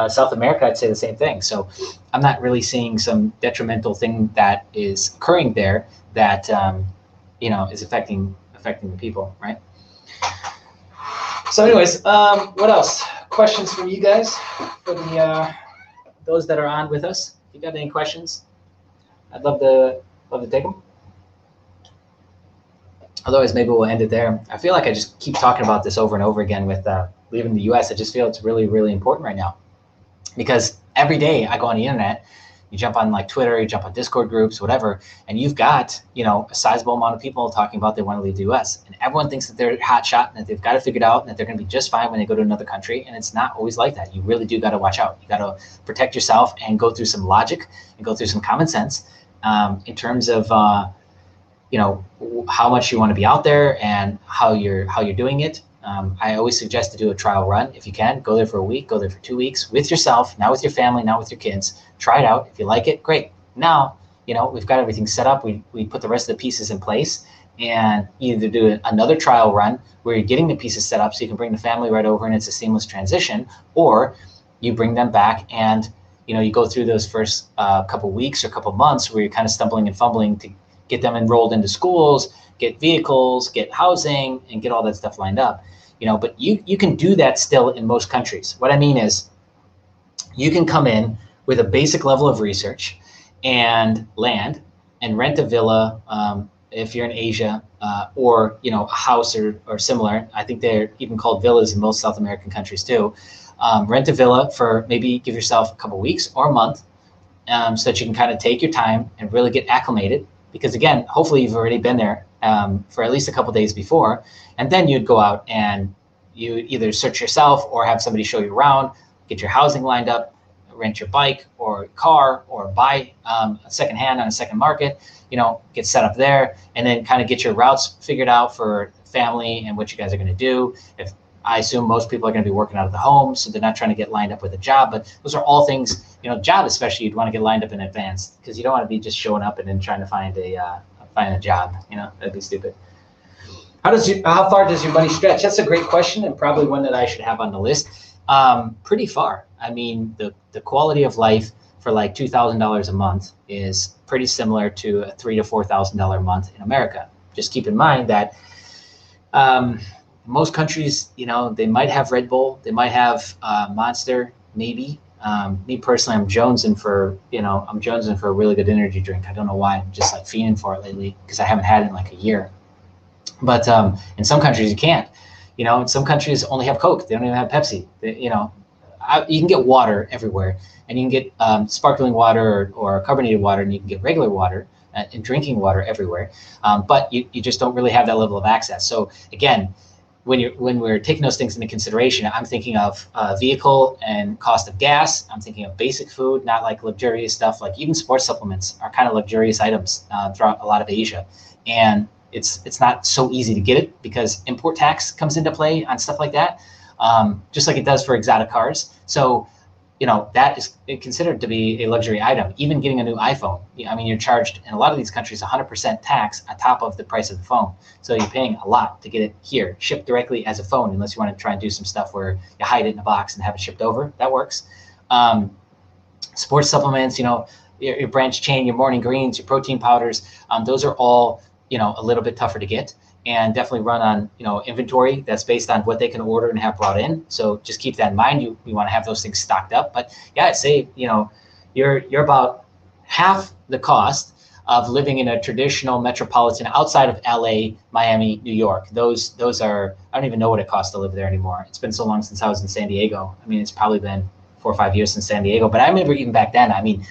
South America, I'd say the same thing. So I'm not really seeing some detrimental thing that is occurring there that is affecting the people, right? So anyways, what else? Questions from you guys, for the those that are on with us? If you got any questions, I'd love to take them. Otherwise, maybe we'll end it there. I feel like I just keep talking about this over and over again with leaving the US. I just feel it's really, really important right now, because every day I go on the internet, you jump on like Twitter, you jump on Discord groups, whatever, and you've got, a sizable amount of people talking about they want to leave the US. And everyone thinks that they're hot shot and that they've got it figured out and that they're going to be just fine when they go to another country. And it's not always like that. You really do got to watch out. You got to protect yourself and go through some logic and go through some common sense in terms of how much you want to be out there and how you're doing it. I always suggest to do a trial run if you can. Go there for a week, go there for 2 weeks with yourself, not with your family, not with your kids. Try it out. If you like it, great. Now, we've got everything set up. We put the rest of the pieces in place, and either do another trial run where you're getting the pieces set up so you can bring the family right over and it's a seamless transition, or you bring them back and you go through those first couple weeks or couple months where you're kind of stumbling and fumbling to get them enrolled into schools, get vehicles, get housing, and get all that stuff lined up. But you can do that still in most countries. What I mean is, you can come in with a basic level of research and land and rent a villa if you're in Asia, or a house or similar. I think they're even called villas in most South American countries too. Rent a villa for maybe give yourself a couple weeks or a month, so that you can kind of take your time and really get acclimated. Because again, hopefully you've already been there for at least a couple days before, and then you'd go out and you either search yourself or have somebody show you around, get your housing lined up, rent your bike or car, or buy a secondhand on a second market, get set up there, and then kind of get your routes figured out for family and what you guys are going to do. If I assume most people are going to be working out of the home, so they're not trying to get lined up with a job. But those are all things, job especially, you'd want to get lined up in advance, because you don't want to be just showing up and then trying to find a job. That'd be stupid. How far does your money stretch? That's a great question, and probably one that I should have on the list. Pretty far. I mean, the quality of life for like $2,000 a month is pretty similar to a $3,000 to $4,000 a month in America. Just keep in mind that most countries, they might have Red Bull, they might have Monster, maybe. Me personally, I'm jonesing for a really good energy drink. I don't know why. I'm just like fiending for it lately, because I haven't had it in like a year. But in some countries you can't. In some countries only have Coke. They don't even have Pepsi. You can get water everywhere, and you can get sparkling water or carbonated water, and you can get regular water and drinking water everywhere. But you just don't really have that level of access. So again, when we're taking those things into consideration, I'm thinking of vehicle and cost of gas. I'm thinking of basic food, not like luxurious stuff. Like even sports supplements are kind of luxurious items throughout a lot of Asia, and it's not so easy to get it because import tax comes into play on stuff like that, just like it does for exotic cars. So that is considered to be a luxury item. Even getting a new iPhone, I mean, you're charged in a lot of these countries 100% tax on top of the price of the phone. So you're paying a lot to get it here, shipped directly as a phone, unless you want to try and do some stuff where you hide it in a box and have it shipped over. That works. Sports supplements, your branch chain, your morning greens, your protein powders, those are all, a little bit tougher to get, and definitely run on, inventory that's based on what they can order and have brought in. So just keep that in mind. You want to have those things stocked up. But yeah, I'd say, you're about half the cost of living in a traditional metropolitan outside of LA, Miami, New York. Those are, I don't even know what it costs to live there anymore. It's been so long since I was in San Diego. I mean, it's probably been 4 or 5 years since San Diego, but I remember even back then, $3,000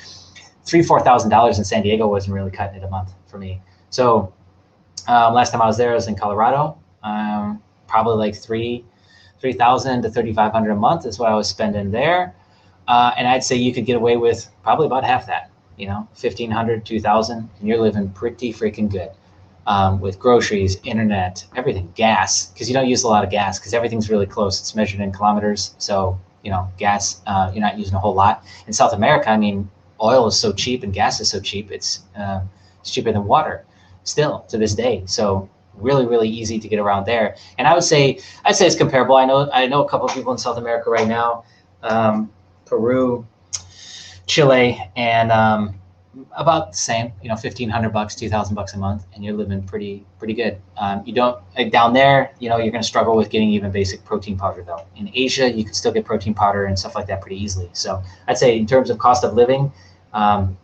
to $4,000 in San Diego wasn't really cutting it a month for me. So Last time I was there, I was in Colorado. Probably like 3,000 to 3,500 a month is what I was spending there. And I'd say you could get away with probably about half that, 1,500, 2,000, and you're living pretty freaking good. With groceries, internet, everything, gas, because you don't use a lot of gas because everything's really close. It's measured in kilometers. So, gas, you're not using a whole lot. In South America, I mean, oil is so cheap and gas is so cheap. It's cheaper than water still to this day. So really, really easy to get around there. And I'd say it's comparable. I know a couple of people in South America right now, Peru, Chile, and about the same, $1,500, $2,000 a month, and you're living pretty good. You don't down there, you're going to struggle with getting even basic protein powder though. In Asia, you can still get protein powder and stuff like that pretty easily. So I'd say in terms of cost of living,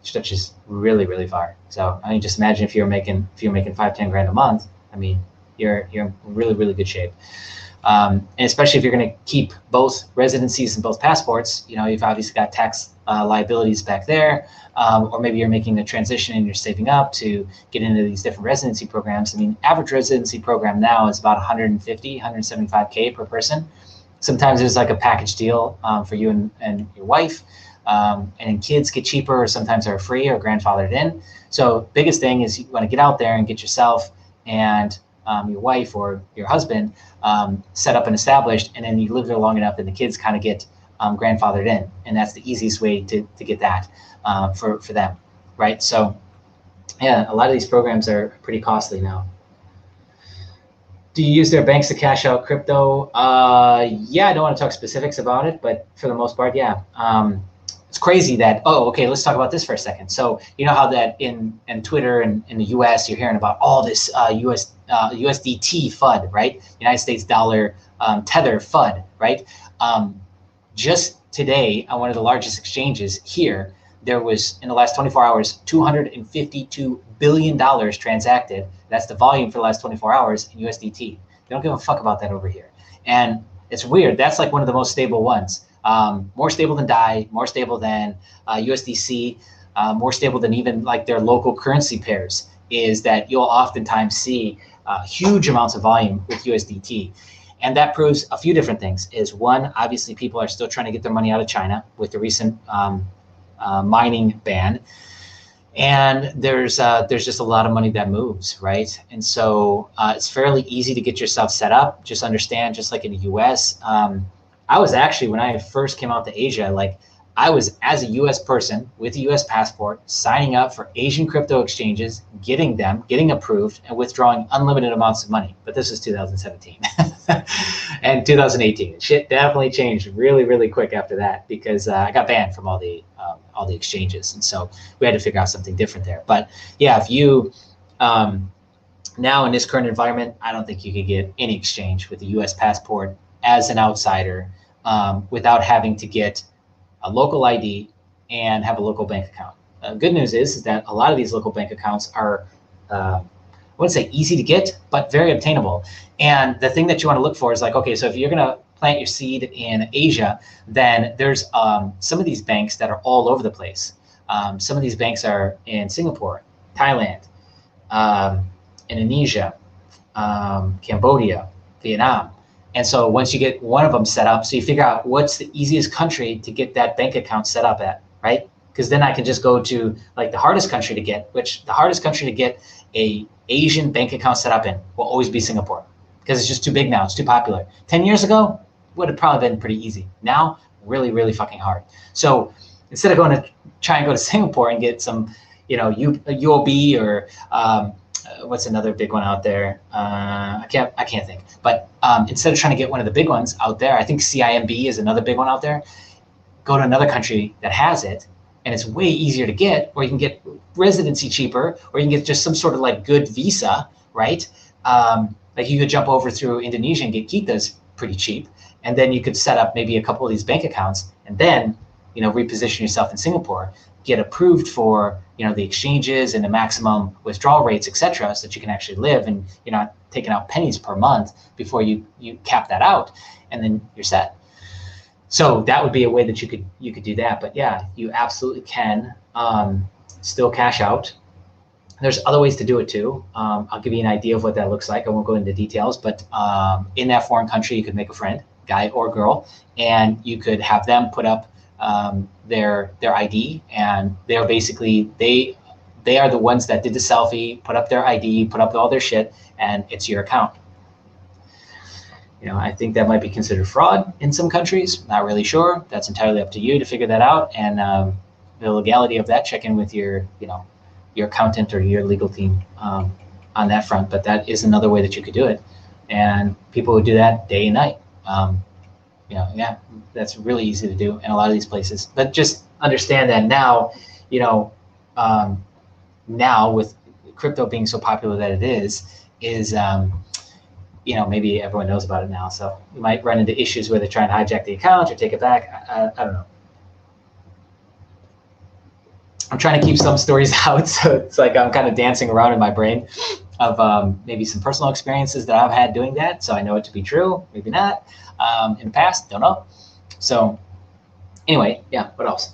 stretches really, really far. So I mean, just imagine if you're making 5-10 grand a month. I mean, you're in really, really good shape. And especially if you're going to keep both residencies and both passports, you've obviously got tax liabilities back there, or maybe you're making the transition and you're saving up to get into these different residency programs. I mean, average residency program now is about 150, 175K per person. Sometimes there's like a package deal for you and your wife, and kids get cheaper, or sometimes are free or grandfathered in. So biggest thing is you want to get out there and get yourself and your wife or your husband set up and established, and then you live there long enough that the kids kind of get grandfathered in, and that's the easiest way to get that for them, right? So yeah, a lot of these programs are pretty costly now. Do you use their banks to cash out crypto? Yeah, I don't want to talk specifics about it, but for the most part, yeah. It's crazy that, okay, let's talk about this for a second. So you know how that in Twitter and in the US, you're hearing about all this USDT FUD, right? United States dollar tether FUD, right? Just today on one of the largest exchanges here, there was, in the last 24 hours, $252 billion transacted. That's the volume for the last 24 hours in USDT. They don't give a fuck about that over here. And it's weird. That's like one of the most stable ones. More stable than DAI, more stable than USDC, more stable than even like their local currency pairs, is that you'll oftentimes see huge amounts of volume with USDT. And that proves a few different things. Is one, obviously people are still trying to get their money out of China with the recent mining ban. And there's just a lot of money that moves, right? And so it's fairly easy to get yourself set up. Just understand, just like in the US, I was actually, when I first came out to Asia, like I was, as a US person with a US passport, signing up for Asian crypto exchanges, getting approved, and withdrawing unlimited amounts of money. But this was 2017 and 2018. Shit definitely changed really, really quick after that, because I got banned from all the exchanges. And so we had to figure out something different there. But yeah, if you, now in this current environment, I don't think you could get any exchange with a US passport as an outsider without having to get a local ID and have a local bank account. Good news is that a lot of these local bank accounts are, I wouldn't say easy to get, but very obtainable. And the thing that you want to look for is like, okay, so if you're going to plant your seed in Asia, then there's some of these banks that are all over the place. Some of these banks are in Singapore, Thailand, Indonesia, Cambodia, Vietnam. And so once you get one of them set up, so you figure out what's the easiest country to get that bank account set up at, right? Because then I can just go to like the hardest country to get, which the hardest country to get a Asian bank account set up in will always be Singapore, because it's just too big now, it's too popular. 10 years ago, would have probably been pretty easy. Now, really, really fucking hard. So instead of going to try and go to Singapore and get some, UOB or what's another big one out there? I can't think. But instead of trying to get one of the big ones out there, I think CIMB is another big one out there. Go to another country that has it, and it's way easier to get, or you can get residency cheaper, or you can get just some sort of like good visa, right? Like you could jump over through Indonesia and get Kitas pretty cheap, and then you could set up maybe a couple of these bank accounts, and then reposition yourself in Singapore, get approved for the exchanges and the maximum withdrawal rates, etc., so that you can actually live and you're not taking out pennies per month before you cap that out, and then you're set. So that would be a way that you could do that. But yeah, you absolutely can still cash out There's other ways to do it too. I'll give you an idea of what that looks like. I won't go into details, but in that foreign country, you could make a friend, guy or girl, and you could have them put up their ID, and they're basically they are the ones that did the selfie, put up their ID, put up all their shit, and it's your account. I think that might be considered fraud in some countries. Not really sure. That's entirely up to you to figure that out, and the legality of that. Check in with your accountant or your legal team on that front. But that is another way that you could do it, and people would do that day and night. Yeah, that's really easy to do in a lot of these places. But just understand that now, now with crypto being so popular that it is maybe everyone knows about it now. So you might run into issues where they're trying to hijack the account or take it back. I don't know. I'm trying to keep some stories out, so it's like I'm kind of dancing around in my brain of maybe some personal experiences that I've had doing that. So I know it to be true, maybe not. In the past, don't know. So anyway, yeah, what else?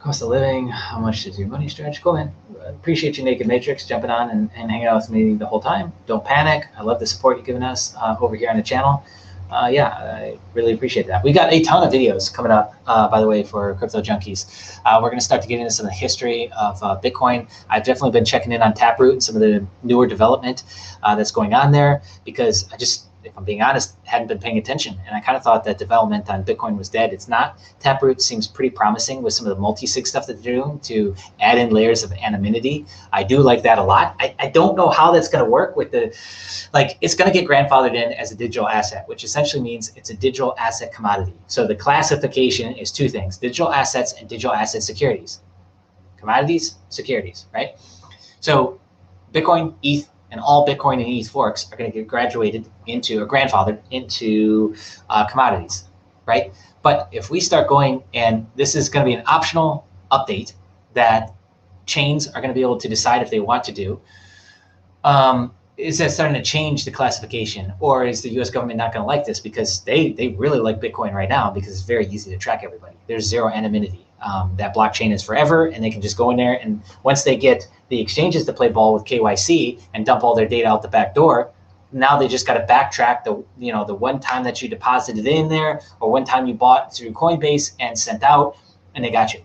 Cost of living, how much does your money stretch? Cool, man. Appreciate you, Naked Matrix, jumping on and hanging out with me the whole time. Don't panic. I love the support you've given us over here on the channel. Yeah, I really appreciate that. We got a ton of videos coming up, by the way, for Crypto Junkies. We're going to start to get into some of the history of Bitcoin. I've definitely been checking in on Taproot and some of the newer development that's going on there, because if I'm being honest, hadn't been paying attention. And I kind of thought that development on Bitcoin was dead. It's not. Taproot seems pretty promising with some of the multi-sig stuff that they're doing to add in layers of anonymity. I do like that a lot. I don't know how that's going to work with it's going to get grandfathered in as a digital asset, which essentially means it's a digital asset commodity. So the classification is two things: digital assets and digital asset securities. Commodities, securities, right? So Bitcoin, ETH, and all Bitcoin and ETH forks are going to get graduated into or grandfathered into commodities, right? But if we start going, and this is going to be an optional update that chains are going to be able to decide if they want to do, is that starting to change the classification, or is the U.S. government not going to like this because they really like Bitcoin right now because it's very easy to track everybody. There's zero anonymity. That blockchain is forever, and they can just go in there, and once they get the exchanges to play ball with KYC and dump all their data out the back door, now they just got to backtrack the one time that you deposited in there, or one time you bought through Coinbase and sent out, and they got you.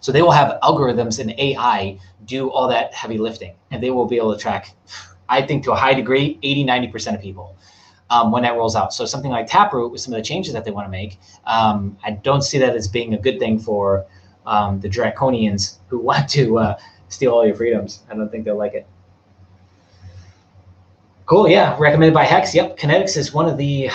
So they will have algorithms and AI do all that heavy lifting, and they will be able to track, I think, to a high degree, 80–90% of people. When that rolls out. So something like Taproot, with some of the changes that they want to make, I don't see that as being a good thing for the draconians who want to steal all your freedoms. I don't think they'll like it. Cool, yeah, recommended by Hex. Yep, Kinetics is one of the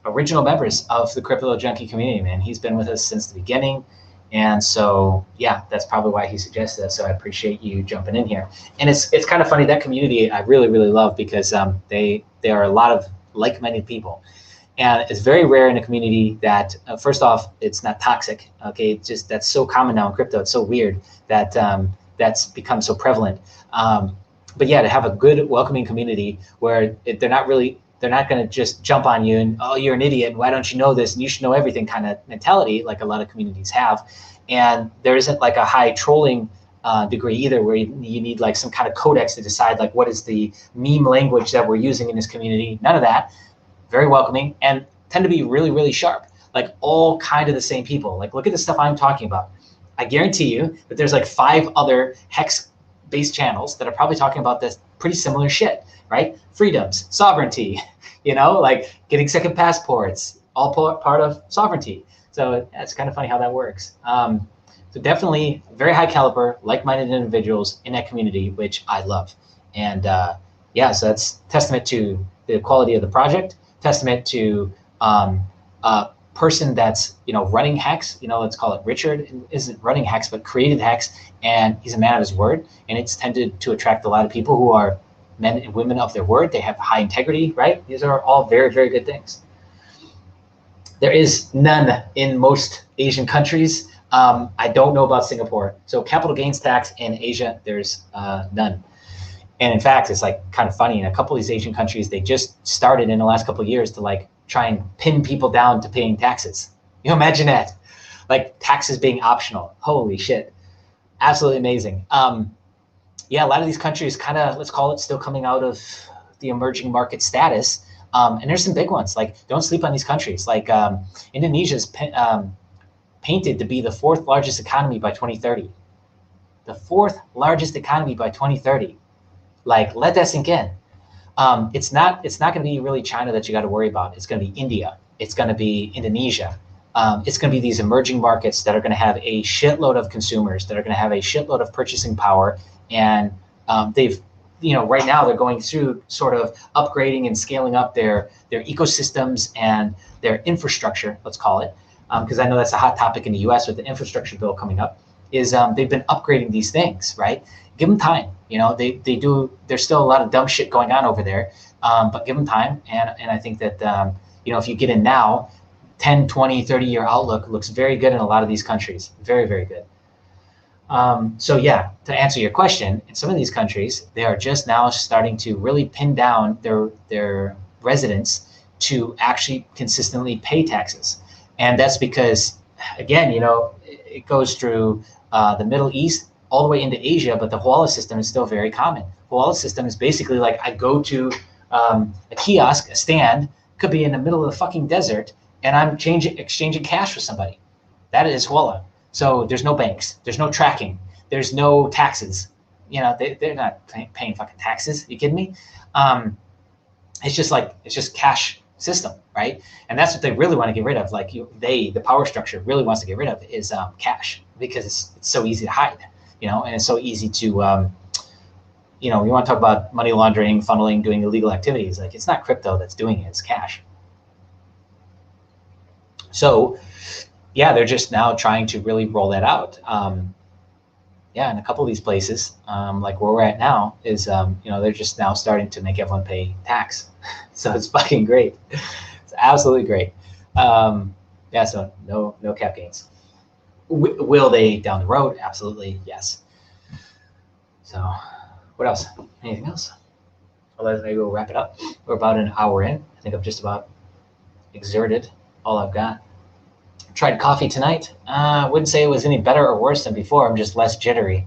original members of the Crypto Junkie community, man. He's been with us since the beginning. And so, yeah, that's probably why he suggested that. So I appreciate you jumping in here. And it's kind of funny, that community I really, really love, because they are a lot of like-minded people. And it's very rare in a community that, first off, it's not toxic. Okay, it's just that's so common now in crypto. It's so weird that that's become so prevalent. But yeah, to have a good, welcoming community where they're not going to just jump on you and, oh, you're an idiot, and why don't you know this, and you should know everything kind of mentality like a lot of communities have. And there isn't like a high trolling degree either, where you need like some kind of codex to decide like what is the meme language that we're using in this community. None of that. Very welcoming, and tend to be really, really sharp. Like all kind of the same people. Like look at the stuff I'm talking about. I guarantee you that there's like 5 other Hex-based channels that are probably talking about this pretty similar shit, right? Freedoms, sovereignty, like getting second passports, all part of sovereignty. So it's kind of funny how that works. So definitely very high caliber, like-minded individuals in that community, which I love. And yeah, so that's testament to the quality of the project, testament to a person that's running Hex. Let's call it Richard, isn't running Hex but created Hex, and he's a man of his word, and it's tended to attract a lot of people who are men and women of their word. They have high integrity, right? These are all very, very good things. There is none in most Asian countries. I don't know about Singapore. So capital gains tax in Asia, there's none. And in fact, it's like kind of funny, in a couple of these Asian countries, they just started in the last couple of years to like try and pin people down to paying taxes. Imagine that, like taxes being optional. Holy shit. Absolutely amazing. Yeah, a lot of these countries kind of, let's call it, still coming out of the emerging market status. And there's some big ones. Like, don't sleep on these countries. Like Indonesia's painted to be the 4th largest economy by 2030. The 4th largest economy by 2030. Like, let that sink in. It's not going to be really China that you got to worry about. It's going to be India. It's going to be Indonesia. It's going to be these emerging markets that are going to have a shitload of consumers, that are going to have a shitload of purchasing power. And they've, right now they're going through sort of upgrading and scaling up their ecosystems and their infrastructure, let's call it, because I know that's a hot topic in the US with the infrastructure bill coming up, is they've been upgrading these things, right? Give them time. There's still a lot of dumb shit going on over there, but give them time. And I think that, if you get in now, 10, 20, 30-year outlook looks very good in a lot of these countries. Very, very good. So yeah, to answer your question, in some of these countries, they are just now starting to really pin down their residents to actually consistently pay taxes. And that's because, again, it goes through the Middle East all the way into Asia, but the Hawala system is still very common. Hawala system is basically like I go to a kiosk, a stand, could be in the middle of the fucking desert, and I'm exchanging cash with somebody. That is Hawala. So there's no banks, there's no tracking, there's no taxes. They're not paying fucking taxes. You kidding me? It's just cash system, right? And that's what they really want to get rid of. Like the power structure really wants to get rid of is cash, because it's so easy to hide, and it's so easy to, you want to talk about money laundering, funneling, doing illegal activities. Like, it's not crypto that's doing it, it's cash. So yeah, they're just now trying to really roll that out. Yeah, in a couple of these places, like where we're at now, is they're just now starting to make everyone pay tax. So it's fucking great. It's absolutely great. Yeah, so no cap gains. Will they down the road? Absolutely, yes. So what else? Anything else? Otherwise, maybe we'll wrap it up. We're about an hour in. I think I've just about exerted all I've got. Tried coffee tonight. I wouldn't say it was any better or worse than before. I'm just less jittery.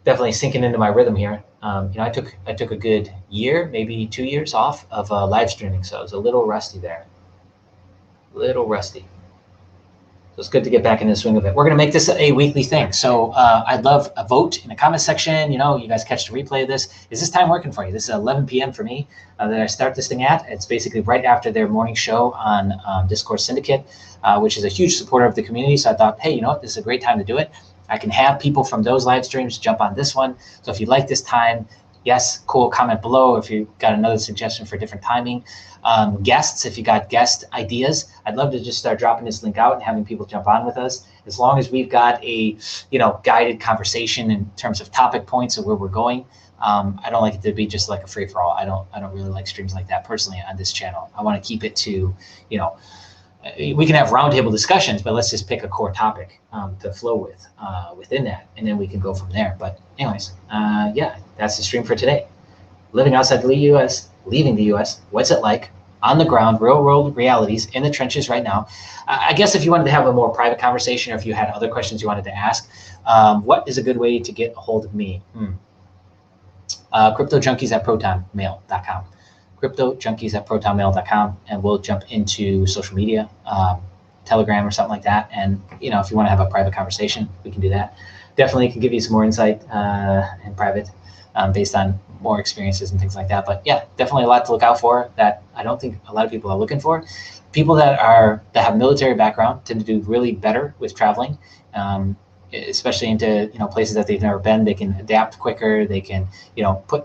Definitely sinking into my rhythm here. I took a good year, maybe 2 years off of live streaming, so I was a little rusty there. Little rusty. So it's good to get back in the swing of it. We're going to make this a weekly thing. So I'd love a vote in the comment section. You guys catch the replay of this. Is this time working for you? This is 11 p.m. for me that I start this thing at. It's basically right after their morning show on Discord Syndicate, which is a huge supporter of the community. So I thought, hey, this is a great time to do it. I can have people from those live streams jump on this one. So if you like this time, yes, cool, comment below if you've got another suggestion for different timing. Guests, if you got guest ideas, I'd love to just start dropping this link out and having people jump on with us. As long as we've got a guided conversation in terms of topic points of where we're going. I don't like it to be just like a free for all. I don't really like streams like that personally on this channel. I want to keep it to, we can have roundtable discussions, but let's just pick a core topic to flow with within that, and then we can go from there. But anyways, yeah, that's the stream for today. Living outside the U.S., leaving the U.S., what's it like on the ground, real world realities in the trenches right now. I guess if you wanted to have a more private conversation, or if you had other questions you wanted to ask, what is a good way to get a hold of me? CryptoJunkies@protonmail.com. CryptoJunkies@protonmail.com, and we'll jump into social media, Telegram or something like that. And if you want to have a private conversation, we can do that. Definitely can give you some more insight in private based on more experiences and things like that. But yeah, definitely a lot to look out for that I don't think a lot of people are looking for. People that have military background tend to do really better with traveling, especially into places that they've never been. They can adapt quicker. They can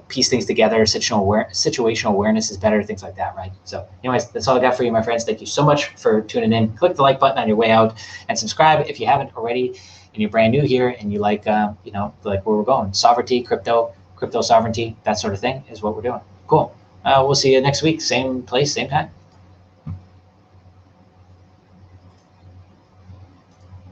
piece things together. Situational awareness is better. Things like that, right? So, anyways, that's all I got for you, my friends. Thank you so much for tuning in. Click the like button on your way out, and subscribe if you haven't already. And you're brand new here, and you like like where we're going, sovereignty, crypto sovereignty, that sort of thing is what we're doing. Cool. We'll see you next week, same place, same time.